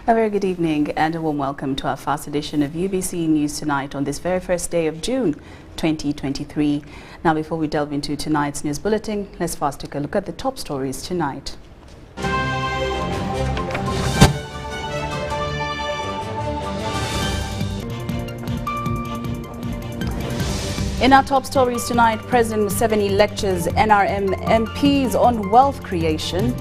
A very good evening and a warm welcome to our first edition of UBC News Tonight on this very first day of June 2023. Now, before we delve into tonight's news bulletin, let's first take a look at the top stories tonight. In our top stories tonight, President Museveni lectures NRM MPs on wealth creation.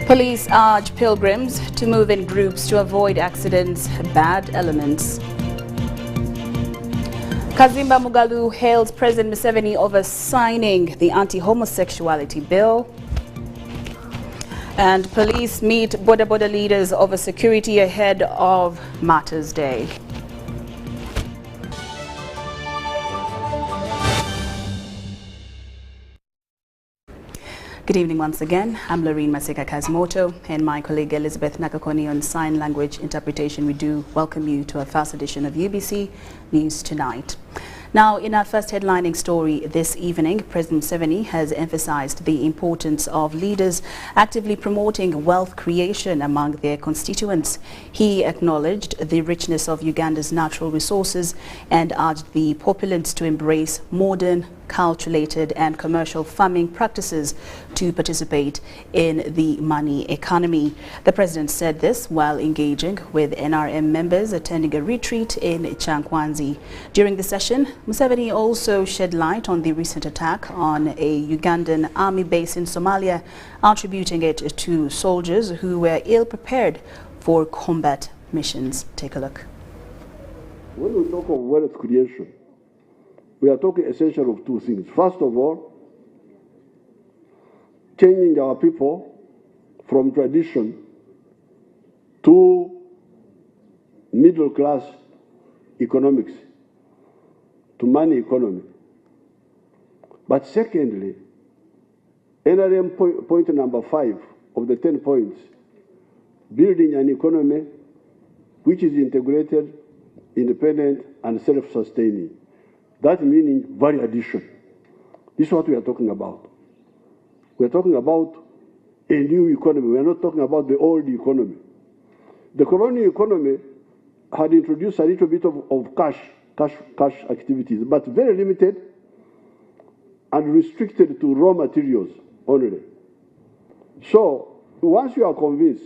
Police urge pilgrims to move in groups to avoid accidents, bad elements. Kazimba Mugalu hails President Museveni over signing the anti-homosexuality bill. And police meet border leaders over security ahead of Martyrs' Day. Good evening once again. I'm Lorene Masika Kazimoto and my colleague Elizabeth Nakakoni on Sign Language Interpretation. We do welcome you to our first edition of UBC News Tonight. Now, in our first headlining story this evening, President Museveni has emphasized the importance of leaders actively promoting wealth creation among their constituents. He acknowledged the richness of Uganda's natural resources and urged the populace to embrace modern, calculated and commercial farming practices to participate in the money economy. The president said this while engaging with NRM members attending a retreat in Chankwanzi. During the session, Museveni also shed light on the recent attack on a Ugandan army base in Somalia, attributing it to soldiers who were ill-prepared for combat missions. Take a look. When we talk of wealth creation, we are talking essentially of two things. First of all, changing our people from tradition to middle-class economics, to money economy. But secondly, NRM point number 5 of the 10 points, building an economy which is integrated, independent, and self-sustaining. That meaning value addition. This is what we are talking about. We are talking about a new economy. We are not talking about the old economy. The colonial economy had introduced a little bit of cash activities, but very limited and restricted to raw materials only. So once you are convinced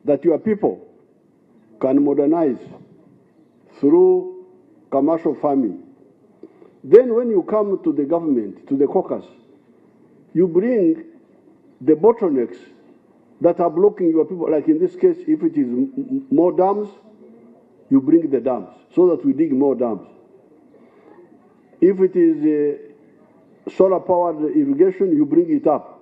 that your people can modernize through commercial farming, then when you come to the government, to the caucus, you bring the bottlenecks that are blocking your people. Like in this case, if it is more dams, you bring the dams so that we dig more dams. If it is solar-powered irrigation, you bring it up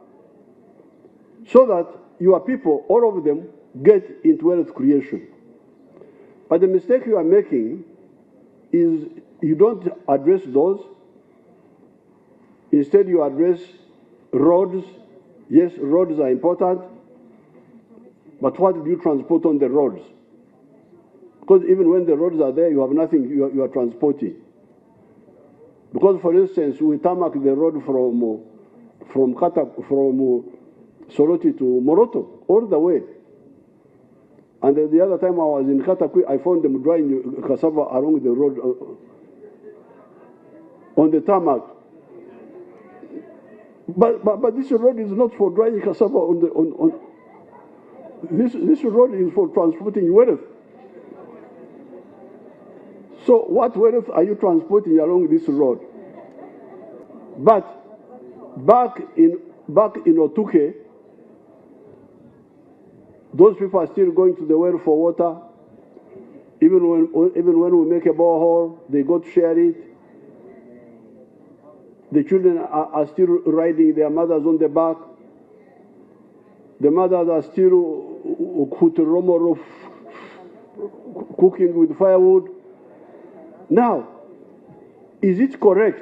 so that your people, all of them, get into wealth creation. But the mistake you are making is you don't address those. Instead, you address roads. Yes, roads are important, but what do you transport on the roads? Because even when the roads are there, you have nothing you are transporting. Because, for instance, we tarmac the road from Soroti to Moroto, all the way. And the other time I was in Katakwi, I found them drying cassava along the road on the tarmac. But this road is not for drying cassava this road is for transporting wealth. So what wealth are you transporting along this road? But back in Otuke, those people are still going to the well for water. Even when we make a borehole, they go to share it. The children are still riding their mothers on the back. The mothers are still cooking with firewood. Now, is it correct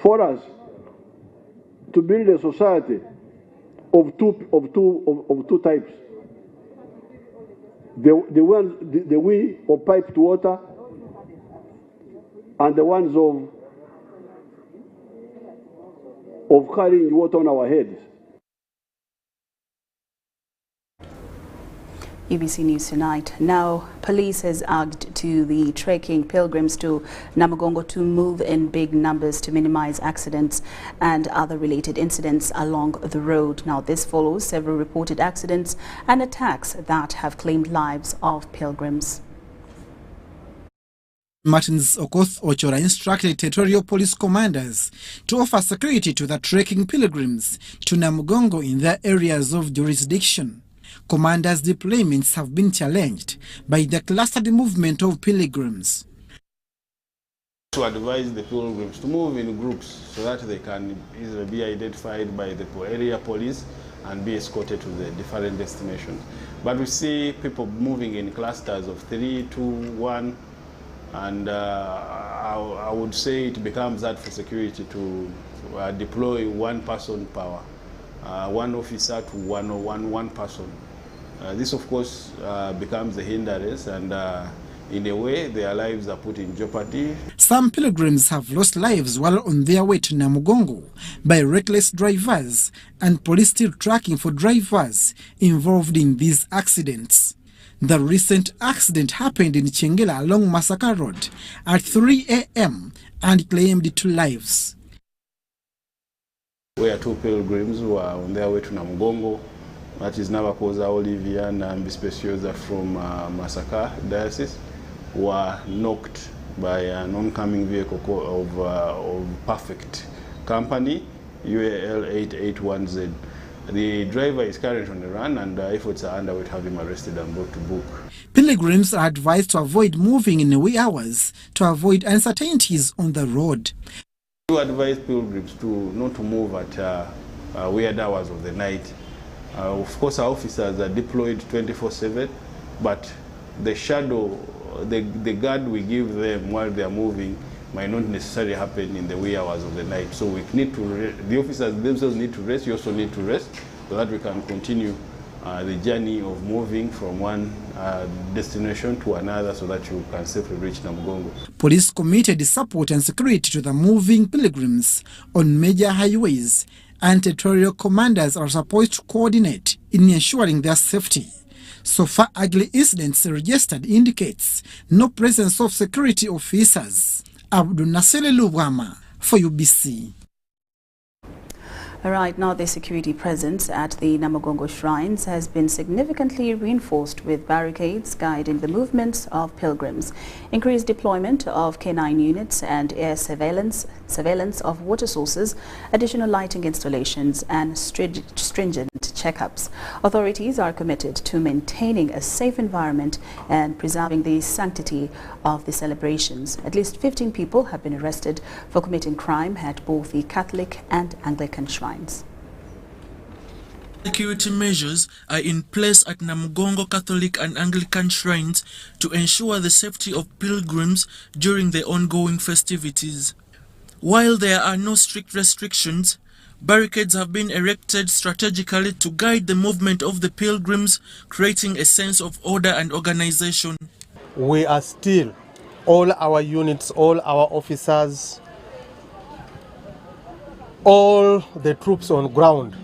for us to build a society of two types? The we of piped water and the ones of carrying water on our heads. UBC News Tonight. Now, police has urged to the trekking pilgrims to Namugongo to move in big numbers to minimize accidents and other related incidents along the road. Now, this follows several reported accidents and attacks that have claimed lives of pilgrims. Martins Okoth Ochora instructed territorial police commanders to offer security to the trekking pilgrims to Namugongo in their areas of jurisdiction. Commanders' deployments have been challenged by the clustered movement of pilgrims. To advise the pilgrims to move in groups so that they can easily be identified by the area police and be escorted to the different destinations. But we see people moving in clusters of 3, 2, 1, and I would say it becomes hard for security to deploy one person power, one officer to one person. This, of course, becomes a hindrance, and in a way, their lives are put in jeopardy. Some pilgrims have lost lives while on their way to Namugongo by reckless drivers, and police still tracking for drivers involved in these accidents. The recent accident happened in Chengela along Masaka Road at 3 a.m. and claimed 2 lives. We are 2 pilgrims who are on their way to Namugongo. That is Navakoza, Olivia, and Speciosa from Masaka Diocese, were knocked by an oncoming vehicle of Perfect Company, UAL 881Z. The driver is currently on the run, and efforts are underway to have him arrested and brought to book. Pilgrims are advised to avoid moving in the wee hours to avoid uncertainties on the road. We advise pilgrims not to move at weird hours of the night. Of course, our officers are deployed 24/7, but the shadow, the guard we give them while they are moving might not necessarily happen in the wee hours of the night. So we need to, the officers themselves need to rest. You also need to rest so that we can continue the journey of moving from one destination to another so that you can safely reach Namugongo. Police committed support and security to the moving pilgrims on major highways, and territorial commanders are supposed to coordinate in ensuring their safety. So far, ugly incidents registered indicates no presence of security officers. Abdul Nasele Lubwama for UBC. All right, now the security presence at the Namugongo shrines has been significantly reinforced with barricades guiding the movements of pilgrims, increased deployment of K9 units and air surveillance of water sources, additional lighting installations and stringent checkups. Authorities are committed to maintaining a safe environment and preserving the sanctity of the celebrations. At least 15 people have been arrested for committing crime at both the Catholic and Anglican shrines. Security measures are in place at Namugongo Catholic and Anglican shrines to ensure the safety of pilgrims during the ongoing festivities. While there are no strict restrictions, barricades have been erected strategically to guide the movement of the pilgrims, creating a sense of order and organization. We are still all our units, all our officers, all the troops on ground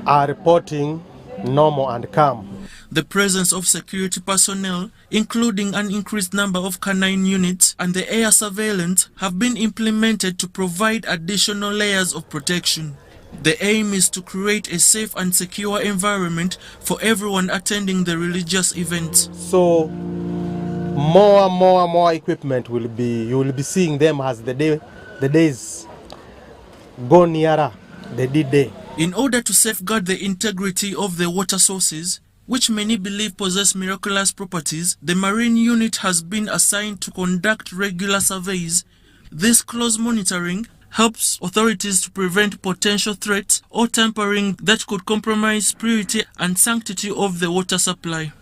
are reporting normal and calm. The presence of security personnel, including an increased number of canine units and the air surveillance, have been implemented to provide additional layers of protection. The aim is to create a safe and secure environment for everyone attending the religious events. So more equipment you will be seeing them as the days go nearer the D-Day. In order to safeguard the integrity of the water sources, which many believe possess miraculous properties, the Marine Unit has been assigned to conduct regular surveys. This close monitoring helps authorities to prevent potential threats or tampering that could compromise purity and sanctity of the water supply.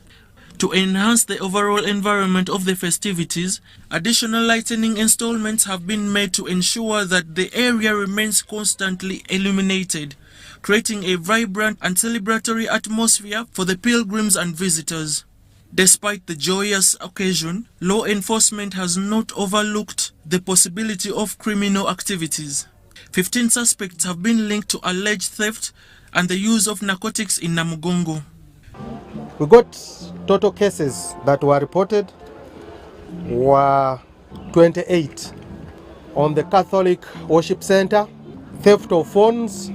To enhance the overall environment of the festivities, additional lighting installments have been made to ensure that the area remains constantly illuminated, creating a vibrant and celebratory atmosphere for the pilgrims and visitors. Despite the joyous occasion, law enforcement has not overlooked the possibility of criminal activities. 15 suspects have been linked to alleged theft and the use of narcotics in Namugongo. We got total cases that were reported were 28. On the Catholic Worship Center, theft of phones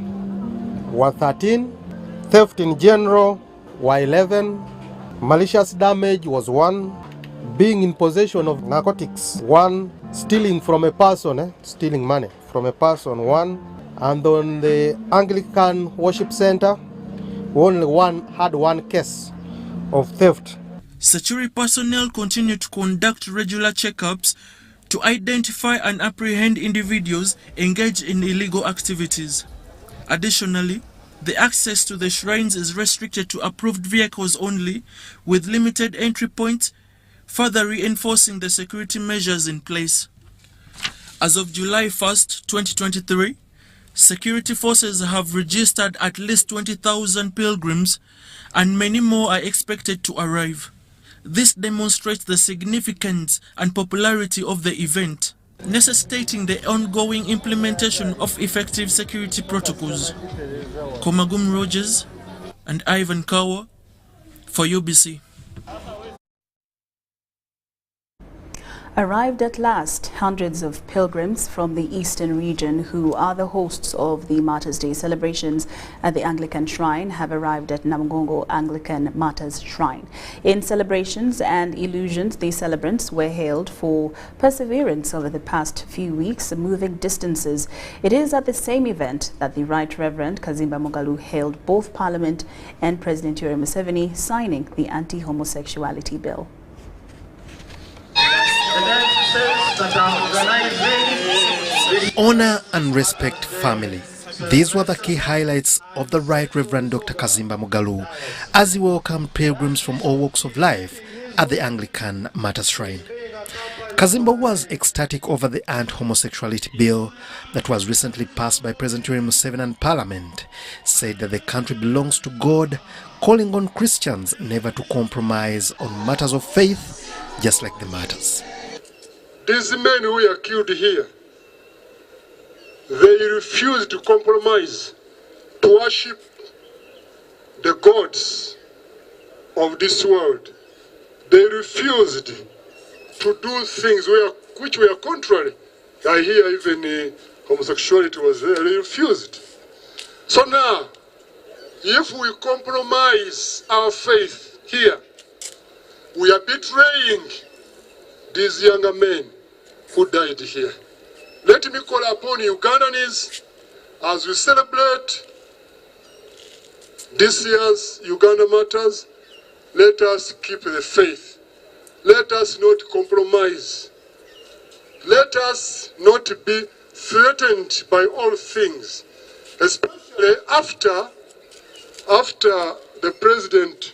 were 13, theft in general were 11, malicious damage was 1, being in possession of narcotics 1, stealing from a person, stealing money from a person 1, and on the Anglican Worship Center, we only had 1 case of theft. Security personnel continue to conduct regular checkups to identify and apprehend individuals engaged in illegal activities. Additionally, the access to the shrines is restricted to approved vehicles only, with limited entry points, further reinforcing the security measures in place. As of July 1st, 2023, security forces have registered at least 20,000 pilgrims, and many more are expected to arrive. This demonstrates the significance and popularity of the event, necessitating the ongoing implementation of effective security protocols. Komagum Rogers and Ivan Kawa for UBC. Arrived at last, hundreds of pilgrims from the eastern region who are the hosts of the Martyrs' Day celebrations at the Anglican Shrine have arrived at Namugongo Anglican Martyrs' Shrine. In celebrations and illusions, the celebrants were hailed for perseverance over the past few weeks, moving distances. It is at the same event that the Right Reverend Kazimba Mugalu hailed both Parliament and President Yoweri Museveni signing the anti-homosexuality bill. Honor and respect family. These were the key highlights of the Right Reverend Dr. Kazimba Mugalu as he welcomed pilgrims from all walks of life at the Anglican Martyrs' Shrine. Kazimba was ecstatic over the anti-homosexuality bill that was recently passed by President Yoweri Museveni and Parliament, said that the country belongs to God, calling on Christians never to compromise on matters of faith, just like the martyrs. These men who are killed here, they refuse to compromise, to worship the gods of this world. They refused to do things which were contrary. I hear even homosexuality was there. They refused. So now, if we compromise our faith here, we are betraying these younger men who died here. Let me call upon Ugandans as we celebrate this year's Uganda Matters. Let us keep the faith. Let us not compromise. Let us not be threatened by all things, especially after the president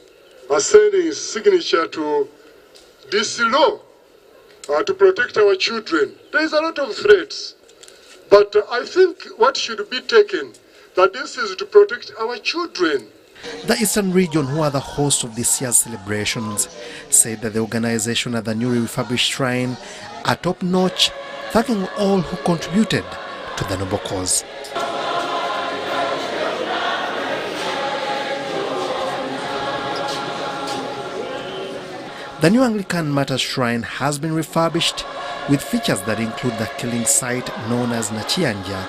sending his signature to this law to protect our children. There is a lot of threats, but I think what should be taken, that this is to protect our children. The Eastern region, who are the host of this year's celebrations, said that the organization at the newly refurbished shrine are top-notch, thanking all who contributed to the noble cause. The new Anglican Martyrs Shrine has been refurbished with features that include the killing site known as Nachianja,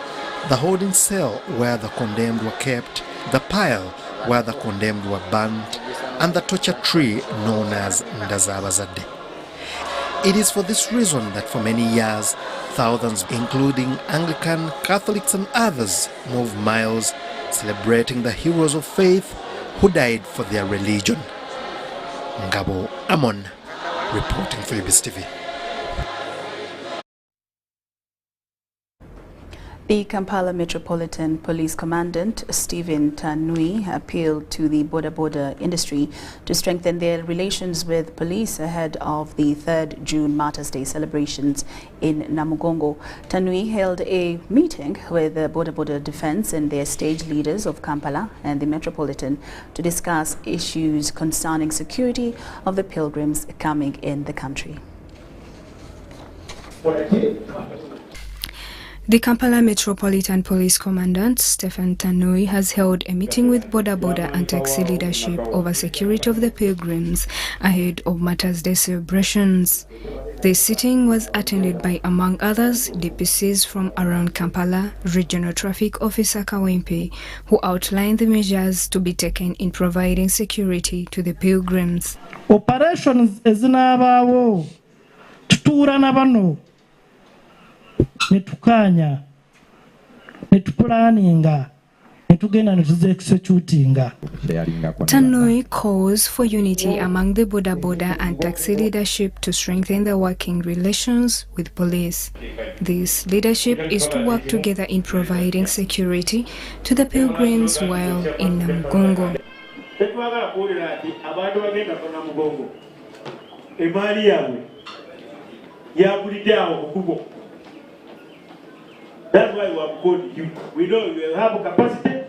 the holding cell where the condemned were kept, the pile where the condemned were burnt, and the torture tree known as Ndazabazade. It is for this reason that for many years, thousands, including Anglican, Catholics and others, move miles celebrating the heroes of faith who died for their religion. Ngabo Amon, reporting for UBC TV. The Kampala Metropolitan Police Commandant, Stephen Tanui, appealed to the border industry to strengthen their relations with police ahead of the 3rd June Martyrs' Day celebrations in Namugongo. Tanui held a meeting with the border defense and their stage leaders of Kampala and the Metropolitan to discuss issues concerning security of the pilgrims coming in the country. The Kampala Metropolitan Police Commandant, Stephen Tanui, has held a meeting with border and taxi leadership over security of the pilgrims ahead of Martyrs' Day celebrations. The sitting was attended by, among others, DPCs from around Kampala, Regional Traffic Officer Kawempe, who outlined the measures to be taken in providing security to the pilgrims. Operations ezinabawo tutuura nabano netukanya netupulaninga netugenda netuzeexecutinga. Tanui calls for unity among the border and taxi leadership to strengthen the working relations with police. This leadership is to work together in providing security to the pilgrims while in Namugongo. That's why we have called you. We know you have a capacity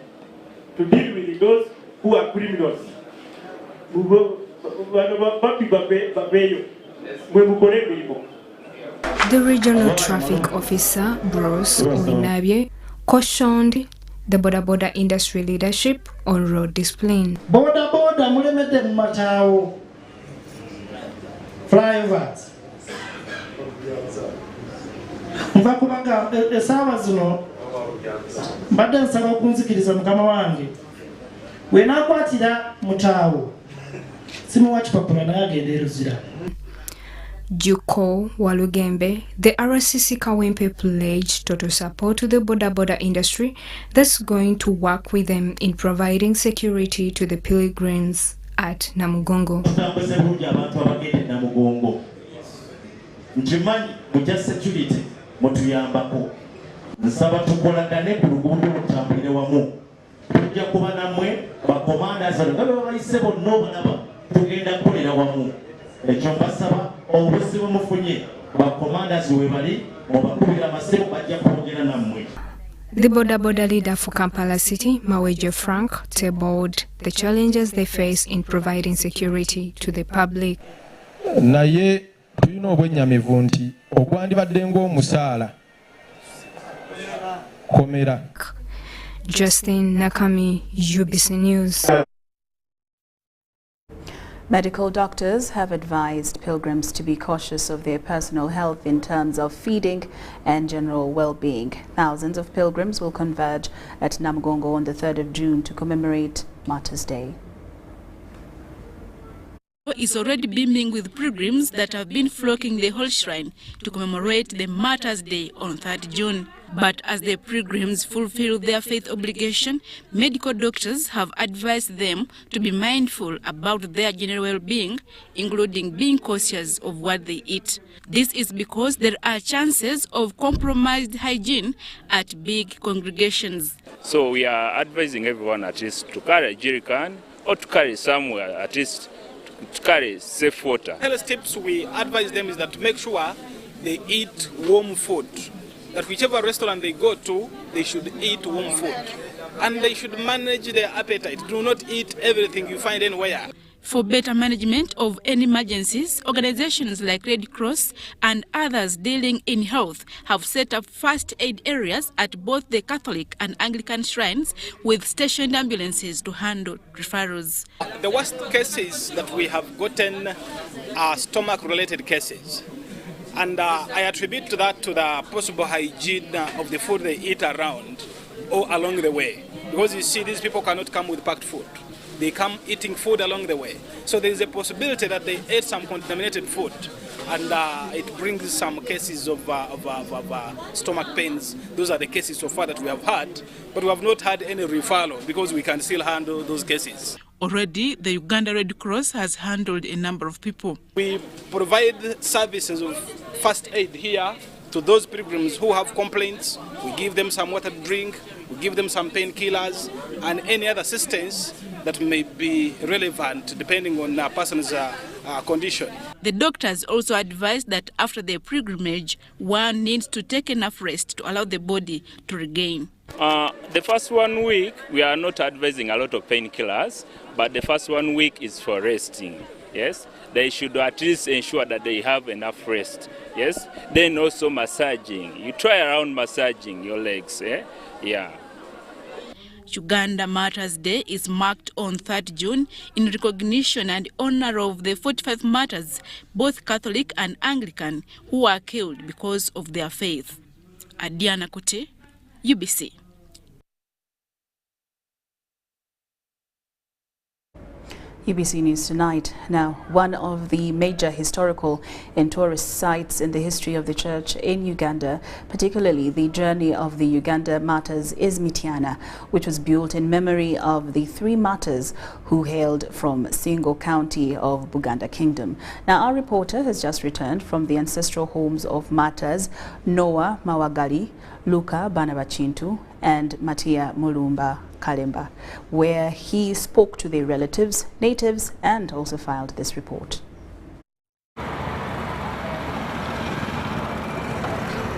to deal with those who are criminals. The regional traffic officer, Bruce Uinabye, cautioned the border industry leadership on road discipline. Border mulemete matao flyovers. Nva kubanga esaawa zino mbadde nsaba okunzikiriza mukama wange wenaakwatira mutaawo simuwa kipapula naye agenda eruzira. Juko Walugembe, the RCC Kawempe pledged total support to the border industry that's going to work with them in providing security to the pilgrims at Namugongo. Security mutuyambako nsaba tukolagane ku luguudo lutambulire wamu tujja kuba nammwe bakomanda zano nga bebayise bonna obalaba tugenda kukolera wamu ekyo mbasaba obuzibu mufunye bakomanda we bali obakubira amasebo bajja kwogera nammwe. The border leader for Kampala City, Maweje Frank, tabled the challenges they face in providing security to the public. Naye tulina obwennyamivu nti ogwandibadde ng'omusaala komera. Justin Nakami, UBC News. Medical doctors have advised pilgrims to be cautious of their personal health in terms of feeding and general well-being. Thousands of pilgrims will converge at Namugongo on the 3rd of June to commemorate Martyrs' Day. Is already beaming with pilgrims that have been flocking the whole shrine to commemorate the Martyrs' Day on 3rd June. But as the pilgrims fulfill their faith obligation, medical doctors have advised them to be mindful about their general well-being, including being cautious of what they eat. This is because there are chances of compromised hygiene at big congregations. So we are advising everyone at least to carry a jerrycan or to carry somewhere at least to carry safe water. Health tips we advise them is that to make sure they eat warm food. That whichever restaurant they go to, they should eat warm food. and they should manage their appetite. Do not eat everything you find anywhere. For better management of any emergencies, organizations like Red Cross and others dealing in health have set up first aid areas at both the Catholic and Anglican shrines with stationed ambulances to handle referrals. The worst cases that we have gotten are stomach-related cases. And I attribute that to the possible hygiene of the food they eat around or along the way. Because you see, these people cannot come with packed food. They come eating food along the way. So there is a possibility that they ate some contaminated food, and it brings some cases of stomach pains. Those are the cases so far that we have had, but we have not had any referral because we can still handle those cases. Already, the Uganda Red Cross has handled a number of people. We provide services of first aid here to those pilgrims who have complaints. We give them some water to drink, we give them some painkillers, and any other assistance that may be relevant depending on a person's condition. The doctors also advise that after the pilgrimage, one needs to take enough rest to allow the body to regain. The first 1 week, we are not advising a lot of painkillers, but the first 1 week is for resting. Yes, they should at least ensure that they have enough rest. Yes, then also massaging. You try around massaging your legs. Yeah. Uganda Martyrs Day is marked on 3rd June in recognition and honor of the 45 martyrs, both Catholic and Anglican, who were killed because of their faith. Adiana Kote, UBC. UBC News Tonight. Now, one of the major historical and tourist sites in the history of the church in Uganda, particularly the journey of the Uganda martyrs, is Mityana, which was built in memory of the 3 martyrs who hailed from Singo County of Buganda Kingdom. Now, our reporter has just returned from the ancestral homes of martyrs Noah Mawagali, Luka Banabachintu, and Matia Mulumba Kalemba, where he spoke to their relatives, natives, and also filed this report.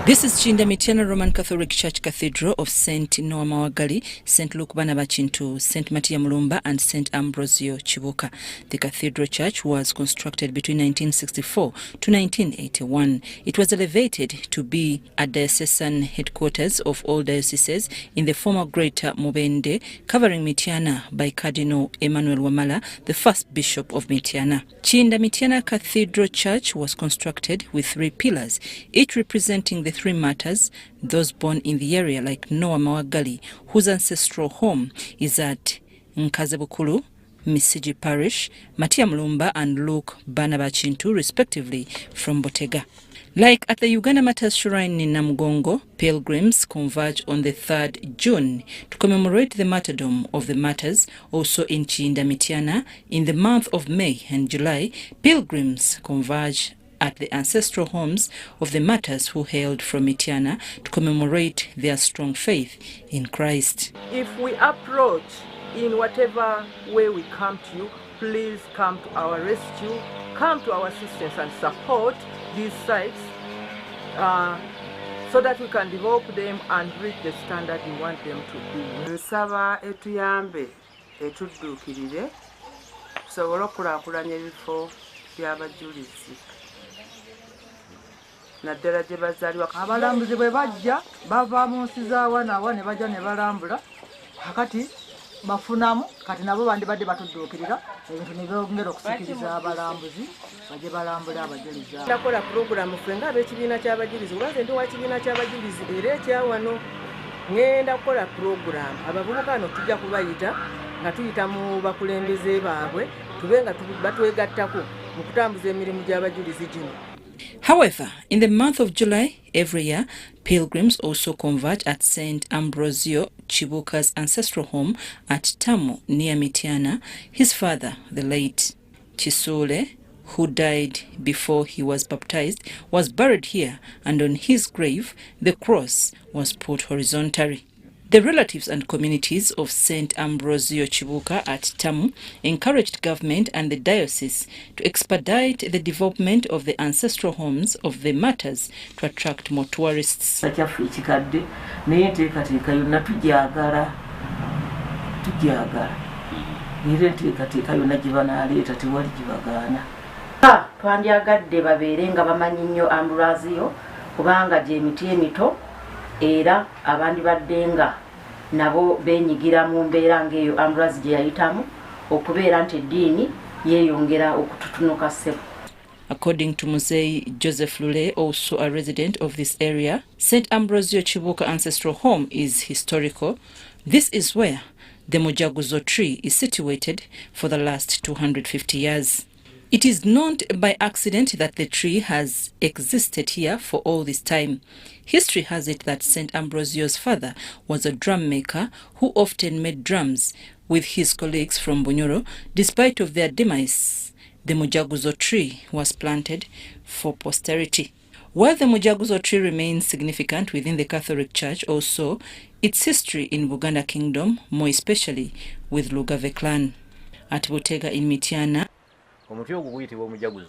This is Chinda Mityana Roman Catholic Church Cathedral of St. Noah Mawagali, St. Luke Banabachintu, St. Matia Mulumba, and St. Ambrosio Chibuka. The cathedral church was constructed between 1964 to 1981. It was elevated to be a diocesan headquarters of all dioceses in the former Greater Mubende, covering Mityana by Cardinal Emmanuel Wamala, the first bishop of Mityana. Chinda Mityana Cathedral Church was constructed with 3 pillars, each representing the 3 martyrs, those born in the area like Noah Mawagali, whose ancestral home is at Nkazebukulu, Misiji Parish, Matia Mulumba and Luke Banabachintu, respectively, from Botega. Like at the Uganda Martyrs Shrine in Namugongo, pilgrims converge on the 3rd June to commemorate the martyrdom of the martyrs. Also in Chinda Mityana, in the month of May and July, pilgrims converge at the ancestral homes of the martyrs who hailed from Mityana to commemorate their strong faith in Christ. If we approach in whatever way we come to you, please come to our rescue, come to our assistance and support these sites so that we can develop them and reach the standard we want them to be. Nsaba etuyambe etudduukirire tusobole okulaakulanya ebifo by'abajulizi naddala gye bazaalibwa. Abalambuzi bwe bajja bava mu nsi z'awana ne bajja ne balambula kakati bafunamu kati nabo bandibadde batudduukirira ebintu ne byongera okusikiriza abalambuzi bajye balambula abajulizi. Ndakola puroguramu ffe ng'ab'ekibiina ky'abajulizi olwaze ndi wa kibiina ky'abajulizi era ekyawano ngenda kukola puroguramu abavubuka wano tujja kubayita nga tuyita mu bakulembeze baabwe tube nga batwegattako mu kutambuza emirimu gy'abajulizi gino. However, in the month of July every year, pilgrims also converge at St. Ambrosio Chibuka's ancestral home at Tamu near Mityana. His father, the late Chisule, who died before he was baptized, was buried here, and on his grave the cross was put horizontally. The relatives and communities of St. Ambrosio Chibuka at Tamu encouraged government and the diocese to expedite the development of the ancestral homes of the martyrs to attract more tourists. tujagala era enteekateeka yonna gye banaleeta tewali gibagaana. Twandyagadde babeere nga bamanyi nnyo ambulaziyo kubanga gy'emiti emito era abandi badde nga nabo beenyigira mu mbeera ng'eyo ambulazi gye yayitamu okubeera nti eddiini yeeyongera okututunuka ssebo. According to Musei Joseph Lule, also a resident of this area, St. Ambrosio Chibuka Ancestral Home is historical. This is where the Mujaguzo tree is situated for the last 250 years. It is not by accident that the tree has existed here for all this time. History has it that St. Ambrosio's father was a drum maker who often made drums with his colleagues from Bunyoro. Despite of their demise, the Mujaguzo tree was planted for posterity. While the Mujaguzo tree remains significant within the Catholic Church, also its history in Buganda Kingdom, more especially with Lugave clan. At Butega in Mityana, omuti ogwo guyitibwa omujaguzo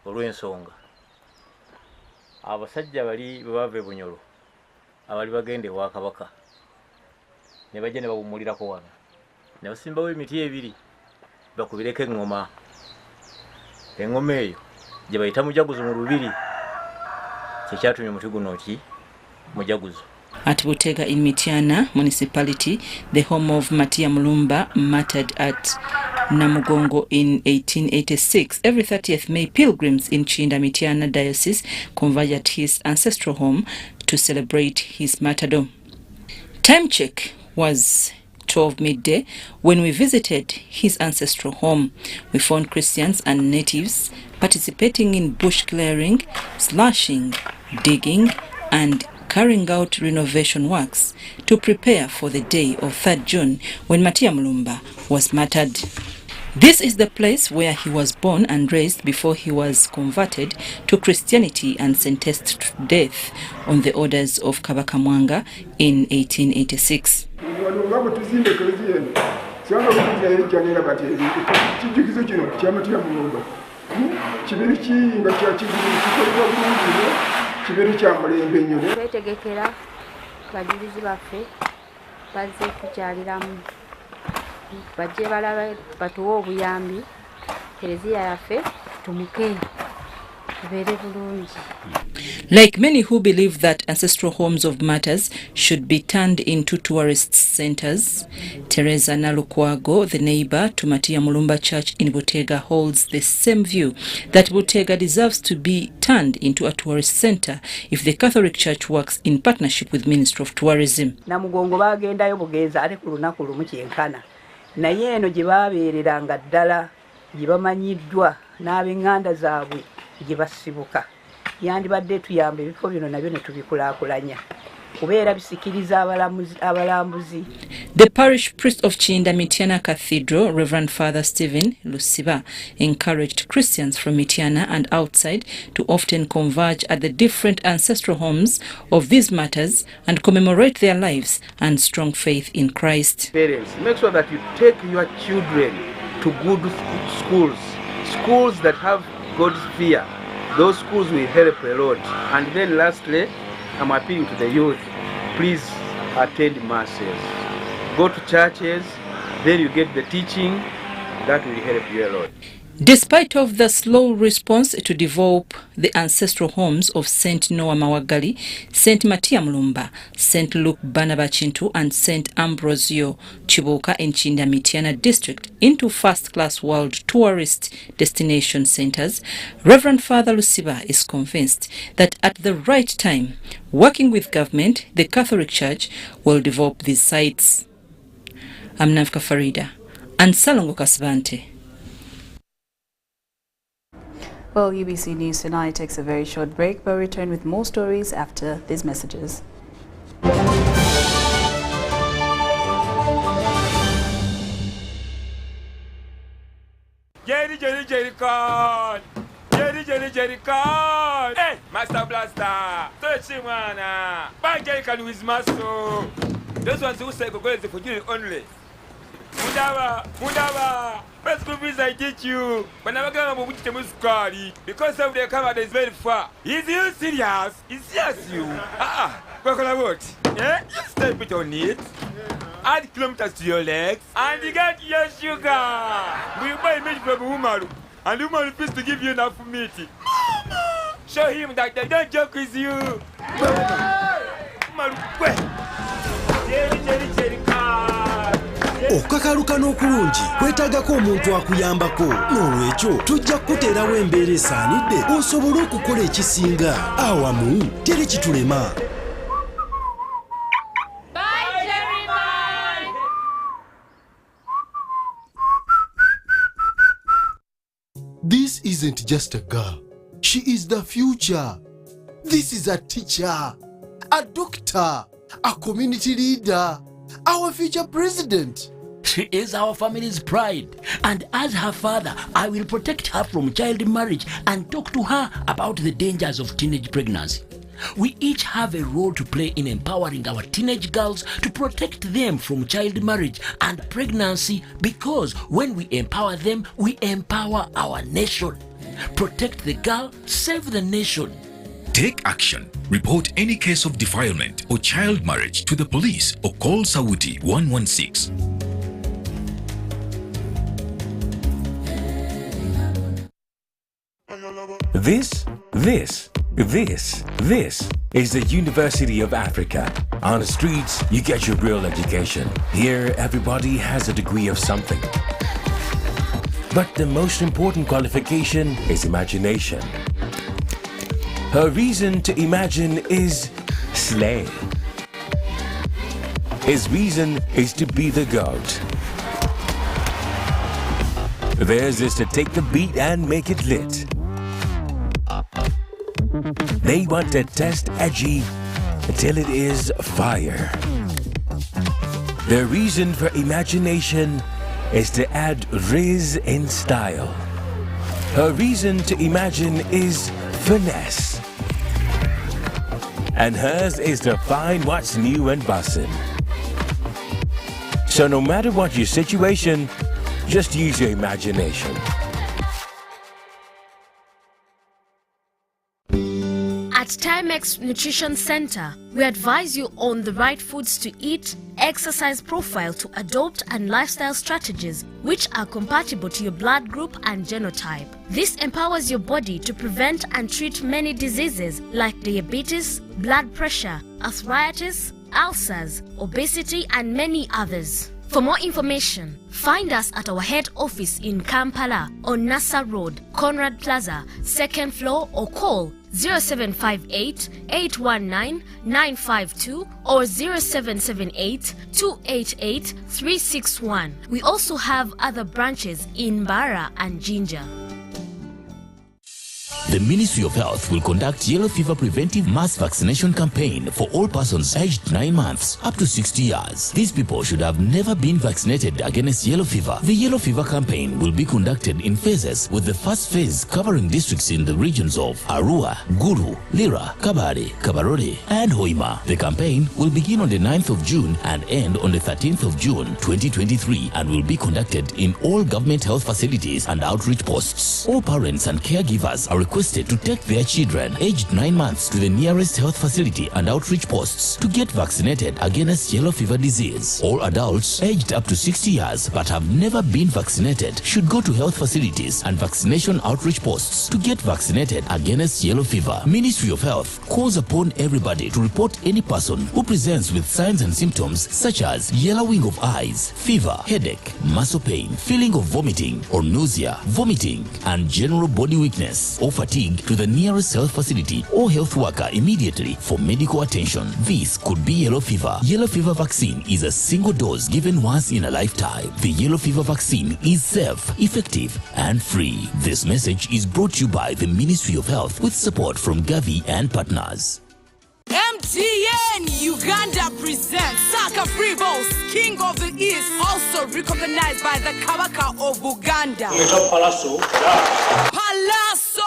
olw'ensonga abasajja bali bwe bava e Bunyoro abali bagenda ewa Kabaka ne bajja ne bawummulirako wano ne basimbawo emiti ebiri bakubireko eŋŋoma. Eŋŋoma eyo gye bayita mujaguzo mu lubiri kyekyatumye omuti guno ki mujaguzo. At Butega in Mityana municipality, the home of Matia Mulumba martyred at Namugongo in 1886. Every 30th May, pilgrims in Chinda Mityana diocese converge at his ancestral home to celebrate his martyrdom. Time check was 12 midday when we visited his ancestral home. We found Christians and natives participating in bush clearing, slashing, digging, and carrying out renovation works to prepare for the day of 3rd June when Matia Mulumba was martyred. This is the place where he was born and raised before he was converted to Christianity and sentenced to death on the orders of Kabaka Mwanga in 1886. Twetegekera bajulizi baffe bazze tukyaliramu bajje balaba batuwa obuyambi kereziya yaffe tumuke tubeere bulungi. Like many who believe that ancestral homes of martyrs should be turned into tourist centers, Teresa Nalukwago, the neighbor to Matia Mulumba Church in Butega, holds the same view that Butega deserves to be turned into a tourist center if the Catholic Church works in partnership with Ministry of Tourism. Namugongo bagendayo bugenza ate ku lunaku lumu kyenkana naye eno gye baabeereranga ddala gye bamanyiddwa n'ab'eŋŋanda zaabwe gye basibuka yandibadde tuyamba ebifo bino nabyo ne tubikulaakulanya kubeera bisikiriza abalambuzi. The parish priest of Chinda Mityana Cathedral, Reverend Father Stephen Lusiba, encouraged Christians from Mityana and outside to often converge at the different ancestral homes of these martyrs and commemorate their lives and strong faith in Christ. Parents, make sure that you take your children to good schools, schools that have God's fear. Those schools will help a lot. And then lastly, I'm appealing to the youth, please attend masses. Go to churches, then you get the teaching, that will help you a lot. Despite of the slow response to develop the ancestral homes of St. Noah Mawagali, St. Matia Mulumba, St. Luke Banabachintu and St. Ambrosio Chibuka in Chinda Mityana district into first-class world tourist destination centers, Reverend Father Lusiba is convinced that at the right time, working with government, the Catholic Church will develop these sites. I'm Navka Farida and Salongo Kasvante. Well, UBC News Tonight takes a very short break, but we'll return with more stories after these messages. Jerry con! Jerry con! Hey, Master Blaster! Touch him, man! Buy Jerry con with muscle! Those ones who say go for you only. Mundaba! Best good news I teach you. But never go with the muscari because of the camera is very far. Is you serious? Is yes you? Go on, what? Yeah, you stay bit on it. add kilometers to your legs, and you get your sugar. We buy meat from Umaru, and Umaru refused to give you enough meat. Mama! Show him that they don't joke with you. Umaru, okukakaluka n'okulungi kwetaagako omuntu akuyambako n'olwekyo tujja kukuteerawo embeera esaanidde osobole okukola ekisinga awamu teri kitulema. This isn't just a girl. She is the future. This is a teacher, a doctor, a community leader, our future president. She is our family's pride, and as her father, I will protect her from child marriage and talk to her about the dangers of teenage pregnancy. We each have a role to play in empowering our teenage girls to protect them from child marriage and pregnancy, because when we empower them, we empower our nation. Protect the girl, save the nation. Take action. Report any case of defilement or child marriage to the police or call Sauti 116. This is the University of Africa. On the streets, you get your real education. Here, everybody has a degree of something. But the most important qualification is imagination. Her reason to imagine is slay. His reason is to be the goat. Theirs is to take the beat and make it lit. They want to test edgy until it is fire. Their reason for imagination is to add riz in style. Her reason to imagine is finesse. And hers is to find what's new and bussin'. So no matter what your situation, just use your imagination. At Timex Nutrition Center, we advise you on the right foods to eat, exercise profile to adopt, and lifestyle strategies which are compatible to your blood group and genotype. This empowers your body to prevent and treat many diseases like diabetes, blood pressure, arthritis, ulcers, obesity, and many others. For more information, find us at our head office in Kampala on Nassa Road, Conrad Plaza, 2nd floor, or call 0758 819 952 or 0778 288 361. We also have other branches in Bara and Jinja. The Ministry of Health will conduct yellow fever preventive mass vaccination campaign for all persons aged 9 months up to 60 years. These people should have never been vaccinated against yellow fever. The yellow fever campaign will be conducted in phases, with the first phase covering districts in the regions of Arua, Guru, Lira, Kabare, Kabarore, and Hoima. The campaign will begin on the 9th of June and end on the 13th of June 2023 and will be conducted in all government health facilities and outreach posts. All parents and caregivers are requested to take their children aged 9 months to the nearest health facility and outreach posts to get vaccinated against yellow fever disease. All adults aged up to 60 years but have never been vaccinated should go to health facilities and vaccination outreach posts to get vaccinated against yellow fever. Ministry of Health calls upon everybody to report any person who presents with signs and symptoms such as yellowing of eyes, fever, headache, muscle pain, feeling of vomiting or nausea, vomiting, and general body weakness or fatigue to the nearest health facility or health worker immediately for medical attention. This could be yellow fever. Yellow fever vaccine is a single dose given once in a lifetime. The yellow fever vaccine is safe, effective, and free. This message is brought to you by the Ministry of Health with support from Gavi and partners. MTN Uganda presents Saka Freeballs, King of the East, also recognized by the Kabaka of Uganda. Palazzo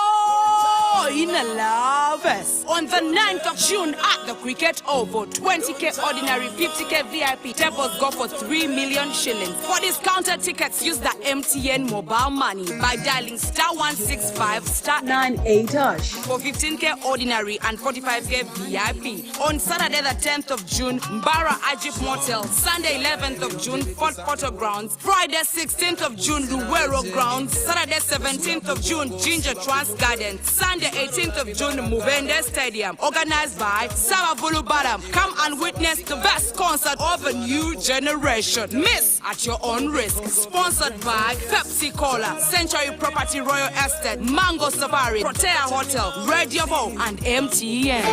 in a love harvest. On the 9th of June at the Cricket Oval, 20k ordinary, 50k VIP. Tables go for 3 million shillings. For discounted tickets, use the MTN mobile money by dialing *165 *98#. For 15k ordinary and 45k VIP. On Saturday the 10th of June, Mbara Ajip Motel. Sunday 11th of June, Fort Portal Grounds. Friday 16th of June, Luwero Grounds. Saturday 17th of June, Ginger Trans Garden. Sunday 18th of June, Mubende Stadium. Organized by Savavulu Badam. Come and witness the best concert of a new generation. Miss at your own risk. Sponsored by Pepsi Cola, Century Property Royal Estate, Mango Safari, Protea Hotel, Radio Bow, and MTN.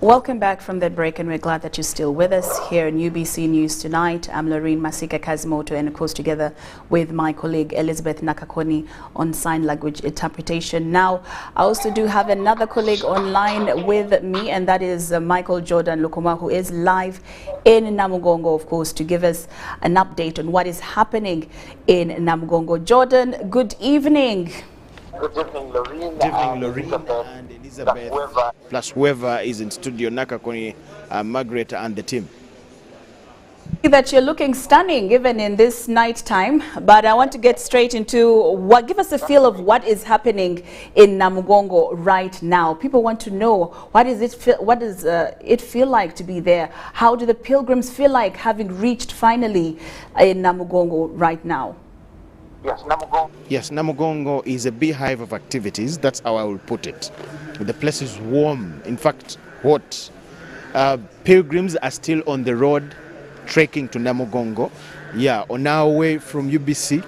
Welcome back from that break, and we're glad that you're still with us here in UBC News Tonight. I'm Lorraine Masika Kazimoto, and of course together with my colleague Elizabeth Nakakoni on sign language interpretation. Now, I also do have another colleague online with me, and that is Michael Jordan Lukuma, who is live in Namugongo, of course, to give us an update on what is happening in Namugongo. Jordan, good evening. Good evening, Lorraine. Good evening, Lorraine and Elizabeth, plus whoever is in studio, Nakakoni, Margaret, and the team. That you're looking stunning even in this night time, but I want to get straight into give us a feel of what is happening in Namugongo right now. People want to know what does it feel like to be there? How do the pilgrims feel like having reached finally in Namugongo right now? Yes, Namugongo is a beehive of activities. That's how I will put it. The place is warm, in fact, hot. Pilgrims are still on the road, trekking to Namugongo. Yeah, on our way from UBC,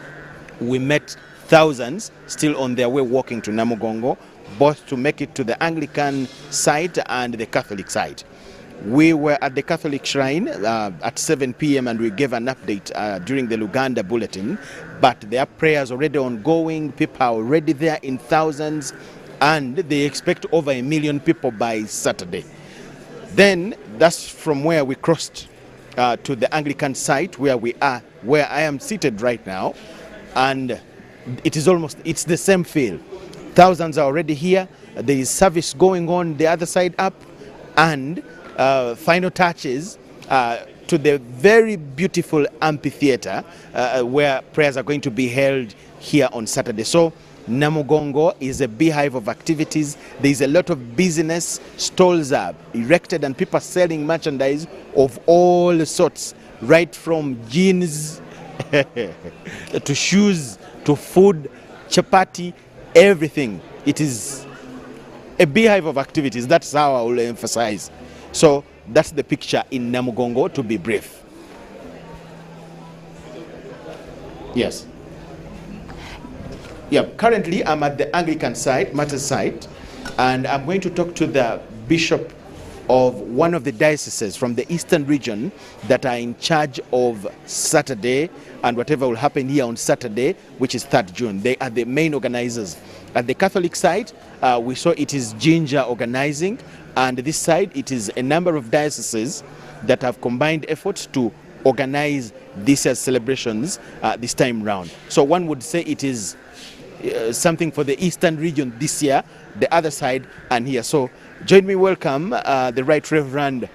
we met thousands still on their way walking to Namugongo, both to make it to the Anglican side and the Catholic side. We were at the Catholic shrine at 7 p.m. and we gave an update during the Luganda bulletin, but there are prayers already ongoing. People are already there in thousands, and they expect over 1 million people by Saturday. Then that's from where we crossed to the Anglican site where we are, where I am seated right now, and it's the same feel. Thousands are already here. There is service going on the other side up, and final touches to the very beautiful amphitheater where prayers are going to be held here on Saturday. So Namugongo is a beehive of activities. There is a lot of business. Stalls are erected and people are selling merchandise of all sorts, right from jeans to shoes to food, chapati, everything. It is a beehive of activities. That's how I will emphasize. So that's the picture in Namugongo, to be brief. Yes. Yeah, currently I'm at the Anglican site, Matters site, and I'm going to talk to the bishop of one of the dioceses from the eastern region that are in charge of Saturday and whatever will happen here on Saturday, which is 3rd June. They are the main organizers. At the Catholic side, we saw it is Ginger organizing, and this side it is a number of dioceses that have combined efforts to organize these celebrations this time round. So one would say it is something for the eastern region this year, the other side and here. So join me welcome the Right Reverend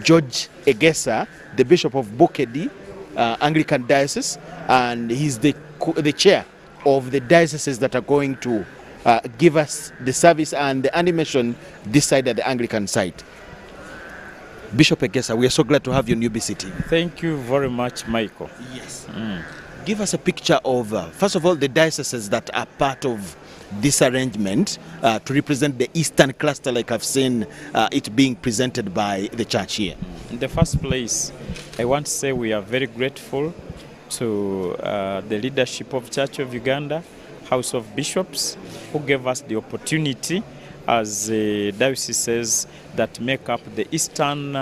George Egesa, the Bishop of Bukedi, Anglican Diocese, and he's the chair of the dioceses that are going to give us the service and the animation this side at the Anglican site. Bishop Egesa, we are so glad to have you in UBC. Thank you very much, Michael. Yes. Give us a picture of, first of all, the dioceses that are part of this arrangement to represent the Eastern cluster, like I've seen it being presented by the church here. In the first place, I want to say we are very grateful to the leadership of Church of Uganda, House of Bishops, who gave us the opportunity as dioceses that make up the Eastern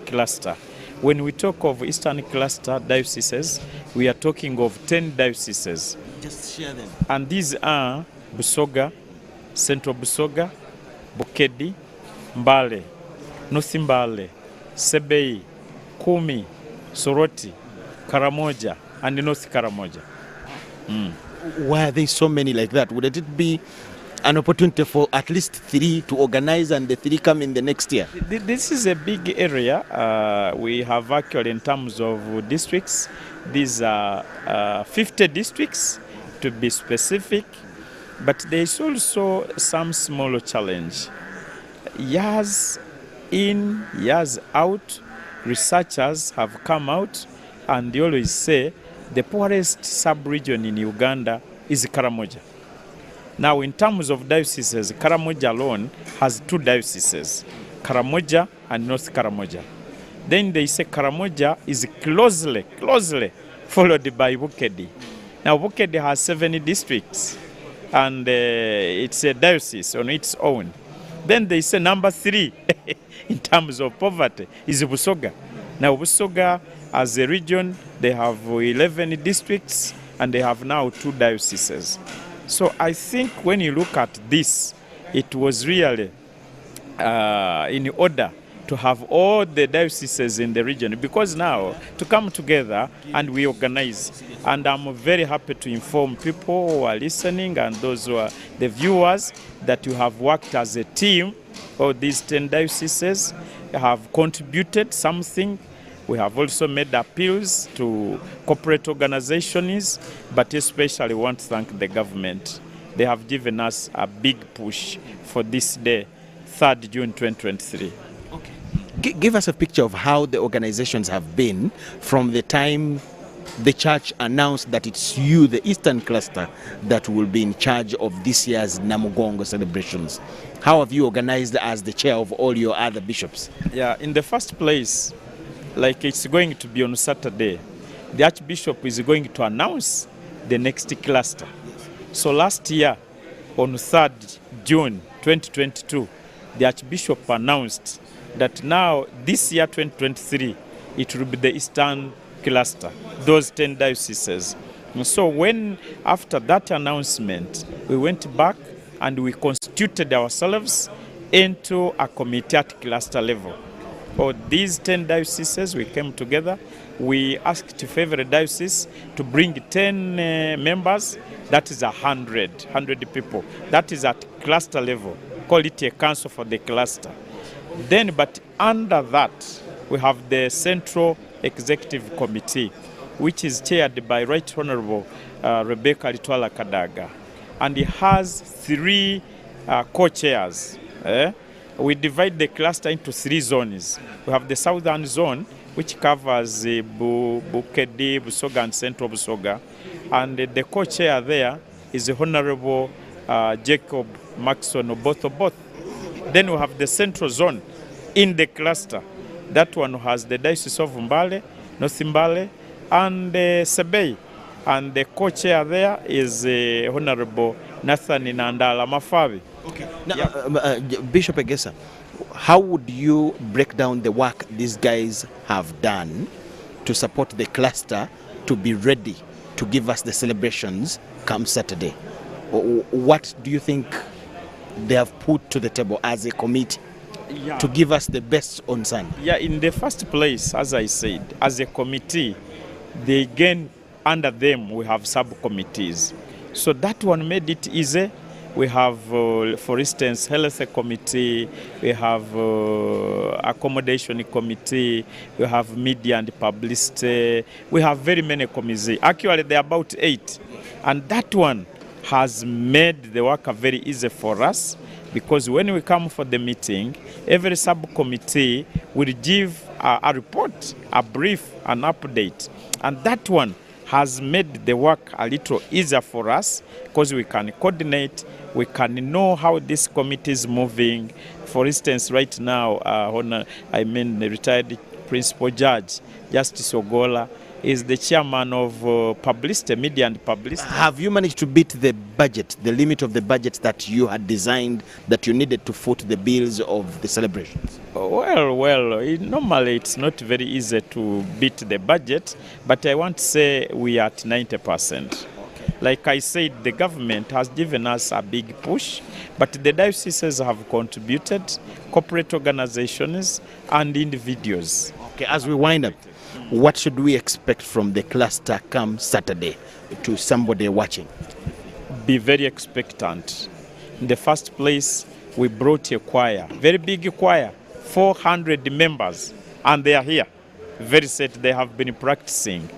cluster. When we talk of Eastern cluster dioceses, we are talking of 10 dioceses. Just share them. And these are Busoga, Central Busoga, Bukedi, Mbale, North Mbale, Sebei, Kumi, Soroti, Karamoja, and North Karamoja. Why are there so many like that? Would it be an opportunity for at least 3 to organize and the 3 come in the next year? This is a big area. We have actually, in terms of districts, these are 50 districts to be specific, but there is also some smaller challenge. Years in, years out, researchers have come out and they always say the poorest sub-region in Uganda is Karamoja. Now, in terms of dioceses, Karamoja alone has 2 dioceses, Karamoja and North Karamoja. Then they say Karamoja is closely followed by Bukedi. Now, Bukedi has 7 districts, and it's a diocese on its own. Then they say number 3 in terms of poverty is Busoga. Now, Busoga, as a region, they have 11 districts, and they have now 2 dioceses. So I think when you look at this, it was really in order to have all the dioceses in the region, because now to come together and we organize. And I'm very happy to inform people who are listening and those who are the viewers that you have worked as a team. All these 10 dioceses have contributed something. We have also made appeals to corporate organizations, but especially want to thank the government. They have given us a big push for this day, 3rd June 2023. Okay. Give us a picture of how the organizations have been from the time the church announced that it's you, the Eastern Cluster, that will be in charge of this year's Namugongo celebrations. How have you organized as the chair of all your other bishops? Yeah, in the first place, like it's going to be on Saturday, the Archbishop is going to announce the next cluster. So last year, on 3rd June 2022, the Archbishop announced that now, this year 2023, it will be the Eastern Cluster, those 10 dioceses. And so when, after that announcement, we went back and we constituted ourselves into a committee at cluster level. For these 10 dioceses, we came together. We asked every diocese to bring 10 members. That is 100 people. That is at cluster level. Call it a council for the cluster. Then, but under that, we have the Central Executive Committee, which is chaired by Right Honorable Rebecca Litwala Kadaga. And it has 3 co-chairs. We divide the cluster into 3 zones. We have the southern zone, which covers Bukedi, Busoga, and Central Busoga. And the co-chair there is the Honorable Jacob Maxon Oboth. Then we have the central zone in the cluster. That one has the Diocese of Mbale, North Mbale, and Sebei. And the co-chair there is Honorable Nathan Nandala Mafabi. Okay. Now, Bishop Egesa, how would you break down the work these guys have done to support the cluster to be ready to give us the celebrations come Saturday? What do you think they have put to the table as a committee to give us the best on Sunday? Yeah, in the first place, as I said, as a committee, they again, under them, we have subcommittees. So that one made it easy. We have, for instance, health committee, we have accommodation committee, we have media and publicity, we have very many committees. Actually, there are about 8. And that one has made the work very easy for us, because when we come for the meeting, every subcommittee will give a report, a brief, an update. And that one has made the work a little easier for us, because we can coordinate, we can know how this committee is moving. For instance, right now, the retired principal judge, Justice Ogola, is the chairman of publicity, media and publicity. Have you managed to beat the budget, the limit of the budget that you had designed, that you needed to foot the bills of the celebrations? Well, normally it's not very easy to beat the budget, but I want to say we are at 90%. Okay. Like I said, the government has given us a big push, but the dioceses have contributed, corporate organizations and individuals. Okay, as we wind up, what should we expect from the cluster come Saturday to somebody watching? Be very expectant. In the first place, we brought a choir, very big choir, 400 members, and they are here. Very set, they have been practicing.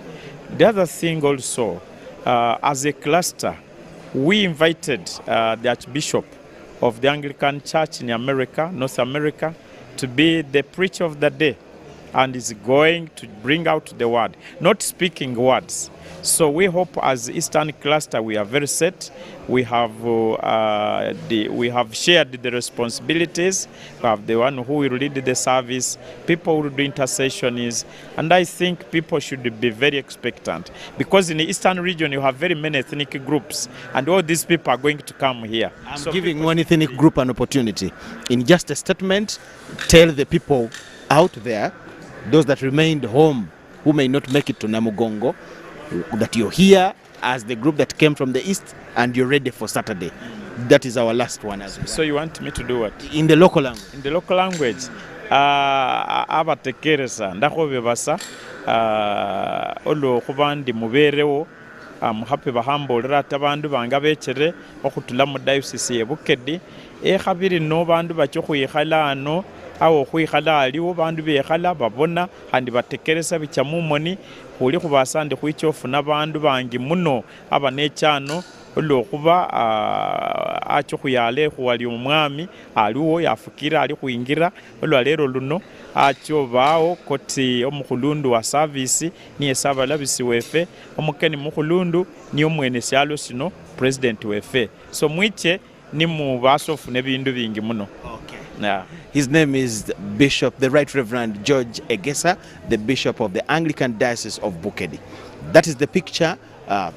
The other thing also, as a cluster, we invited the Archbishop of the Anglican Church in America, North America, to be the preacher of the day, and is going to bring out the word, not speaking words. So we hope as Eastern Cluster we are very set. We have shared the responsibilities. We have the one who will lead the service, people who will do intercessions, and I think people should be very expectant because in the Eastern region you have very many ethnic groups, and all these people are going to come here. I'm giving one ethnic group an opportunity. In just a statement, tell the people out there, those that remained home who may not make it to Namugongo, that you're here as the group that came from the east and you're ready for Saturday. That is our last one as well. So you want me to do what? In the local language. In the local language. Abatekereza ndakobe basa olo kubandi muberewo happy bahambolera tabandu banga bechere okutula mu diocese ye Bukedde khabiri no bandu bacho khuyikhala ano awo khuyikhala aliwo bandu bekhala babona handi batekereza bichamumoni khuli khubasande khwichofuna bandu bangi muno abanechano olwokuba acho khuyale khuwali omwami aliwo yafukira ali khuyingira olwalero luno acho bawo koti omukhulundu wa service niye sabalabisi wefe omukeni mukhulundu niyo mwene syalo sino president wefe so mwiche ni mu basofu nebindu bingi muno. Yeah. His name is Bishop, the Right Reverend George Egesa, the Bishop of the Anglican Diocese of Bukedde. That is the picture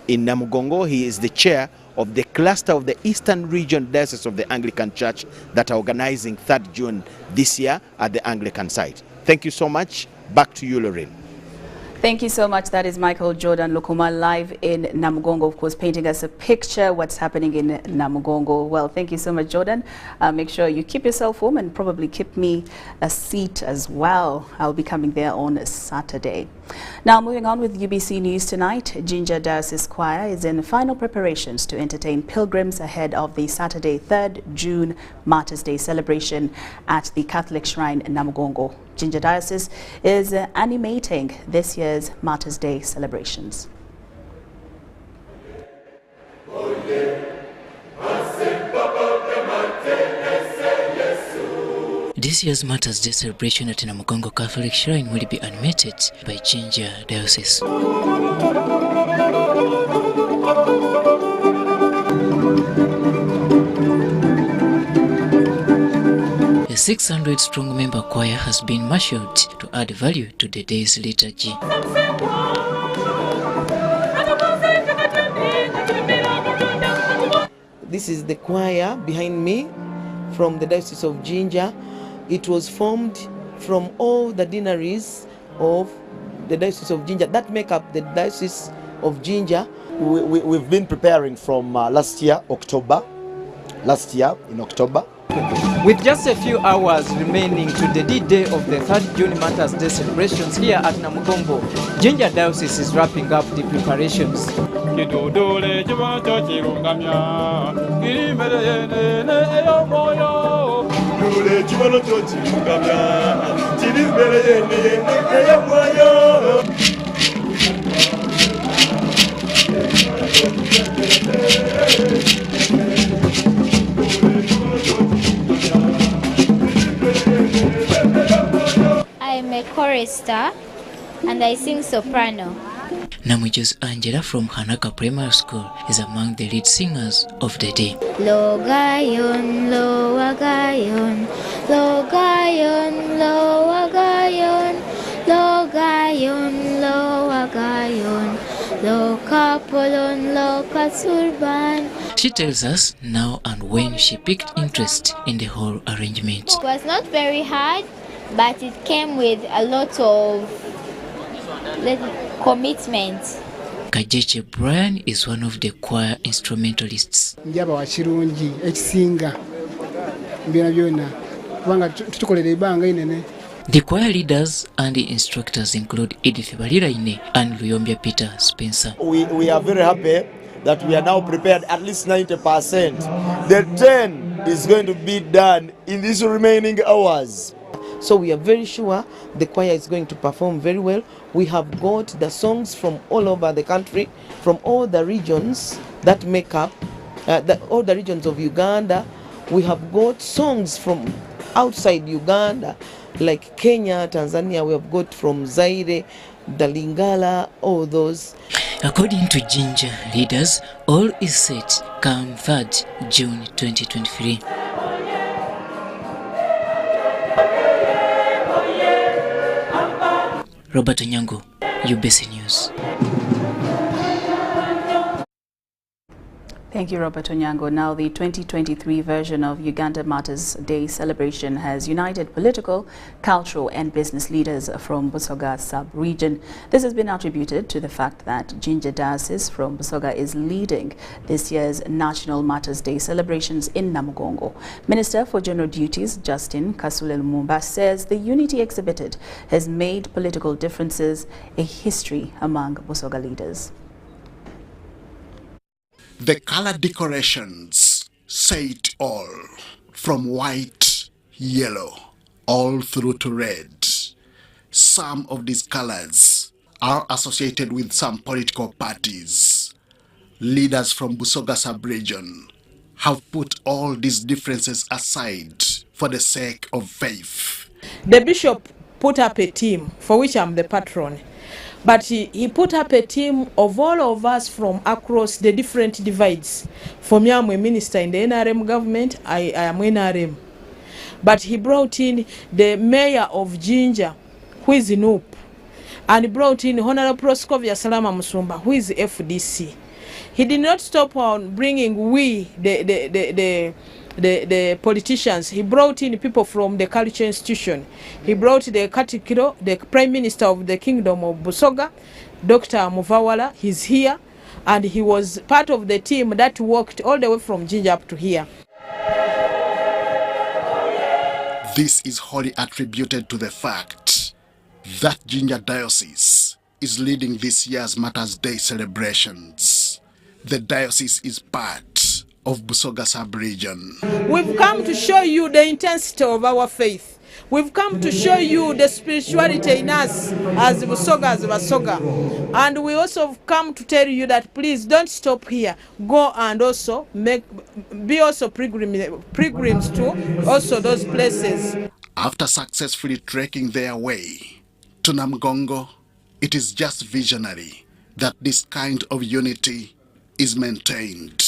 in Namugongo. He is the chair of the cluster of the Eastern Region Diocese of the Anglican Church that are organizing 3rd June this year at the Anglican site. Thank you so much. Back to you, Lorraine. Thank you so much. That is Michael Jordan Lukuma live in Namugongo, of course, painting us a picture what's happening in Namugongo. Well, thank you so much, Jordan. Make sure you keep yourself warm and probably keep me a seat as well. I'll be coming there on Saturday. Now, moving on with UBC News tonight, Jinja Diocese Choir is in final preparations to entertain pilgrims ahead of the Saturday 3rd June Martyrs' Day celebration at the Catholic Shrine in Namugongo. Jinja Diocese is animating this year's Martyrs' Day celebrations. This year's Martyrs' Day celebration at Namugongo Catholic Shrine will be animated by Jinja Diocese. A 600-strong member choir has been marshaled to add value to the day's liturgy. This is the choir behind me from the Diocese of Jinja. It was formed from all the deaneries of the Diocese of Jinja that make up the Diocese of Jinja. We've been preparing from last year in October. With just a few hours remaining to the D-Day of the 3rd June Martyrs' Day celebrations here at Namugongo, Jinja Diocese is wrapping up the preparations. I'm a chorister and I sing soprano. Namwijo's Angela from Hanaka Primary School is among the lead singers of the day. Logayon, lowagayon, logayon, lowagayon, logayon, lowagayon, lokapolon, lokasurban. She tells us now and when she picked interest in the whole arrangement. It was not very hard, but it came with a lot of commitment. Kajeche Brian is one of the choir instrumentalists. Njaba wa kirungi ekisinga byona byona kubanga tutukolera ibanga inene. The choir leaders and the instructors include Edith Baliraine and Luyombia Peter Spencer. We are very happy that we are now prepared at least 90%. The 10 is going to be done in these remaining hours. So we are very sure the choir is going to perform very well. We have got the songs from all over the country, from all the regions that make up, all the regions of Uganda. We have got songs from outside Uganda, like Kenya, Tanzania. We have got from Zaire, the Lingala, all those. According to Ginger leaders, all is set come 3rd June 2023. Robert Onyango, UBC News. Thank you, Robert Onyango. Now, the 2023 version of Uganda Matters Day celebration has united political, cultural and business leaders from Busoga sub-region. This has been attributed to the fact that Ginger Diocese from Busoga is leading this year's National Matters Day celebrations in Namugongo. Minister for General Duties, Justin Kasule Lumumba, says the unity exhibited has made political differences a history among Busoga leaders. The color decorations say it all, from white, yellow, all through to red. Some of these colors are associated with some political parties. Leaders from Busoga sub-region have put all these differences aside for the sake of faith. The bishop put up a team for which I'm the patron. But he put up a team of all of us from across the different divides. For me, I'm a minister in the NRM government. I am NRM. But he brought in the mayor of Ginger, who is NUP. And he brought in Honorable Proscovia Salama Musumba, who is FDC. He did not stop on bringing the politicians. He brought in people from the culture institution. He brought the Katikiro, the Prime Minister of the Kingdom of Busoga, Dr. Muvawala. He's here, and he was part of the team that worked all the way from Ginger up to here. This is wholly attributed to the fact that Ginger Diocese is leading this year's Matters Day celebrations. The diocese is part of Busoga sub-region. We've come to show you the intensity of our faith. We've come to show you the spirituality in us as Basoga. And we also have come to tell you that please don't stop here. Go and also be also pilgrims to also those places. After successfully trekking their way to Namugongo, it is just visionary that this kind of unity is maintained.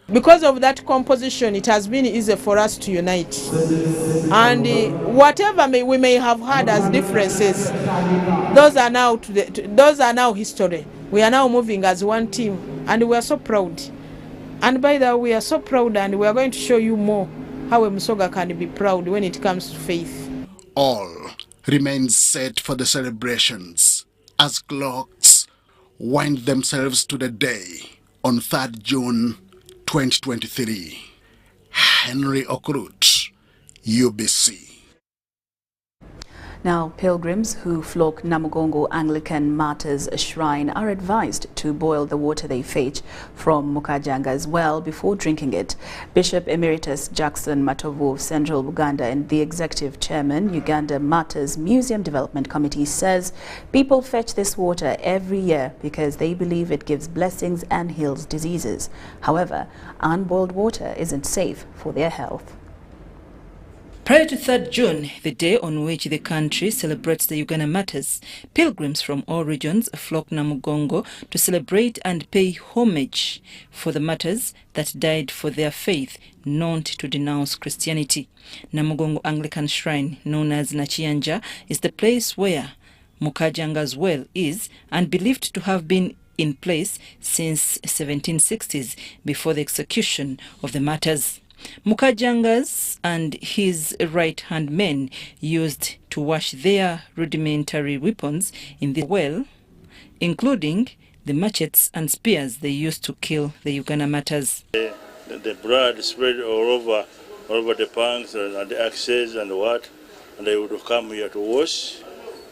Because of that composition, it has been easy for us to unite. And whatever we may have had as differences, those are now history. We are now moving as one team, and we are so proud. And by the way, we are so proud, and we are going to show you more how a Musoga can be proud when it comes to faith. All remain set for the celebrations as clocks wind themselves to the day on 3rd June 2023. Henry Okrut, UBC. Now, pilgrims who flock Namugongo Anglican Martyrs Shrine are advised to boil the water they fetch from Mukajang as well before drinking it. Bishop Emeritus Jackson Matovu of Central Uganda and the Executive Chairman, Uganda Martyrs Museum Development Committee, says people fetch this water every year because they believe it gives blessings and heals diseases. However, unboiled water isn't safe for their health. Prior to 3rd June, the day on which the country celebrates the Uganda Matters, pilgrims from all regions flock Namugongo to celebrate and pay homage for the martyrs that died for their faith, not to denounce Christianity. Namugongo Anglican Shrine, known as Nachianja, is the place where Mukajanga's well is and believed to have been in place since 1760s before the execution of the martyrs. Mukajangas and his right-hand men used to wash their rudimentary weapons in the well, including the machetes and spears they used to kill the Uganda martyrs. The blood spread all over the punks and the axes and what, and they would come here to wash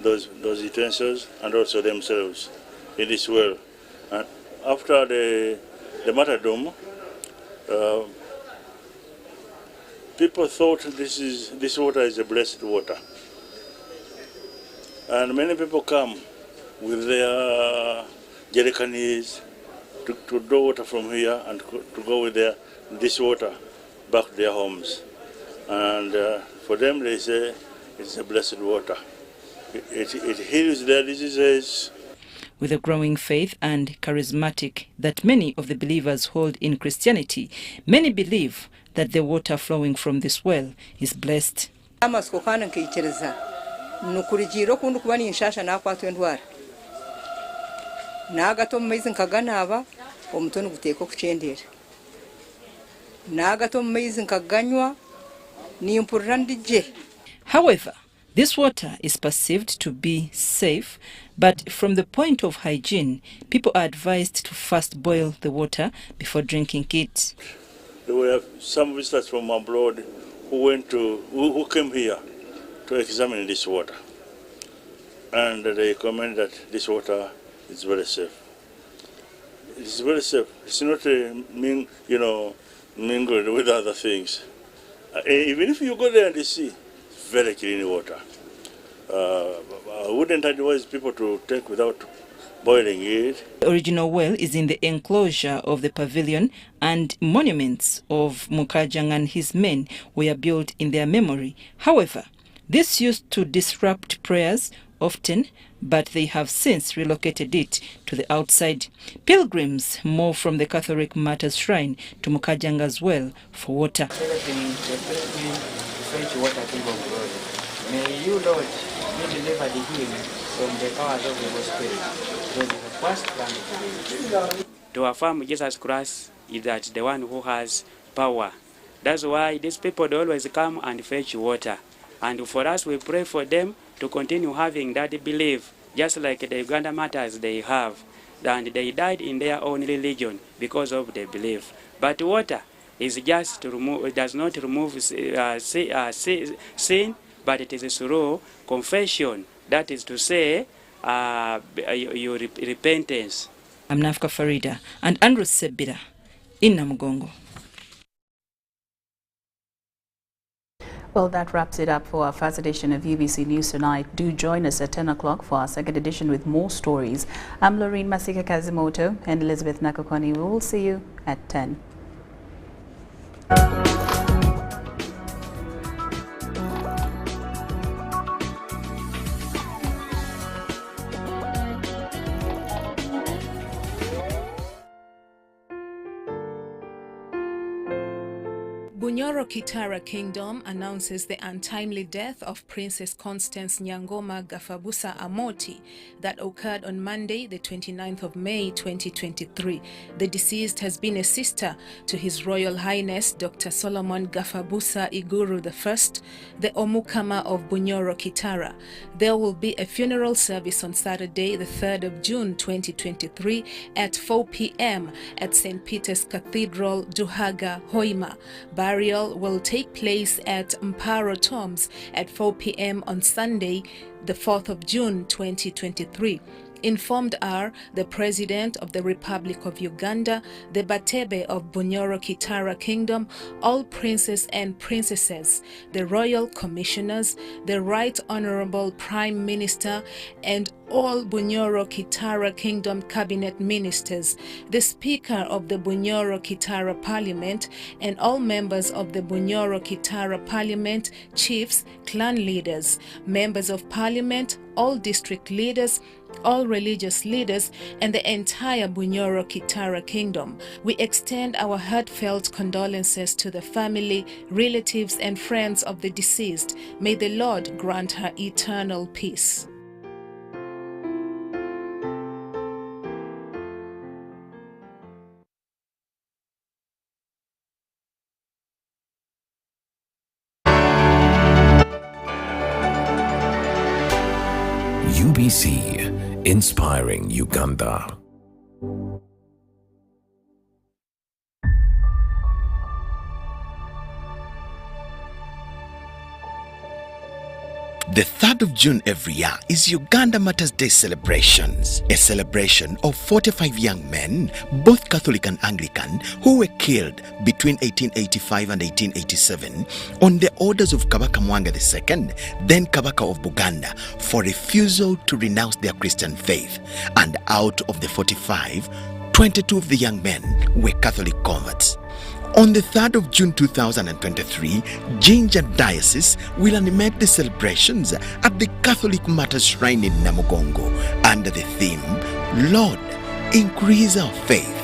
those utensils and also themselves in this well. And after the martyrdom, people thought this water is a blessed water, and many people come with their jerrycans to draw water from here and to go with this water back to their homes. And for them, they say it's a blessed water. It heals their diseases. With a growing faith and charismatic that many of the believers hold in Christianity, many believe that the water flowing from this well is blessed. However, this water is perceived to be safe, but from the point of hygiene, people are advised to first boil the water before drinking it. There were some visitors from abroad who came here to examine this water, and they comment that this water is very safe. It's very safe. It's not mingled with other things. Even if you go there and you see, it's very clean water. I wouldn't advise people to take without boiling it. The original well is in the enclosure of the pavilion, and monuments of Mukajang and his men were built in their memory. However, this used to disrupt prayers often, but they have since relocated it to the outside. Pilgrims move from the Catholic Martyrs Shrine to Mukajang as well for water. May you, Lord, be delivered him from the powers of the Holy Spirit. It was the first plan to affirm Jesus Christ is that the one who has power. That's why these people always come and fetch water. And for us, we pray for them to continue having that belief, just like the Uganda martyrs they have. And they died in their own religion because of their belief. But water is just to remove, it does not remove sin, but it is through confession. That is to say, your repentance. I'm Nafka Farida and Andrew Sebira in Namugongo. Well, that wraps it up for our first edition of UBC News Tonight. Do join us at 10 o'clock for our second edition with more stories. I'm Lorraine Masika Kazimoto and Elizabeth Nakokoni. We will see you at 10. Bunyoro Kitara Kingdom announces the untimely death of Princess Constance Nyangoma Gafabusa Amoti that occurred on Monday, the 29th of May, 2023. The deceased has been a sister to His Royal Highness Dr. Solomon Gafabusa Iguru I, the Omukama of Bunyoro Kitara. There will be a funeral service on Saturday, the 3rd of June, 2023 at 4 p.m. at St. Peter's Cathedral, Duhaga, Hoima. Burial will take place at Mparo Tombs at 4 p.m. on Sunday, the 4th of June, 2023. Informed are the President of the Republic of Uganda, the Batebe of Bunyoro Kitara Kingdom, all princes and princesses, the Royal Commissioners, the Right Honorable Prime Minister, and all Bunyoro Kitara Kingdom Cabinet Ministers, the Speaker of the Bunyoro Kitara Parliament, and all members of the Bunyoro Kitara Parliament, chiefs, clan leaders, members of Parliament, all district leaders, all religious leaders, and the entire Bunyoro Kitara Kingdom. We extend our heartfelt condolences to the family, relatives, and friends of the deceased. May the Lord grant her eternal peace. UBC, inspiring Uganda. The 3rd of June every year is Uganda Matters Day celebrations, a celebration of 45 young men, both Catholic and Anglican, who were killed between 1885 and 1887 on the orders of Kabaka Mwanga II, then Kabaka of Buganda, for refusal to renounce their Christian faith. And out of the 45, 22 of the young men were Catholic converts. On the 3rd of June 2023, Jinja Diocese will animate the celebrations at the Catholic Matters Shrine in Namugongo under the theme, Lord, increase our faith.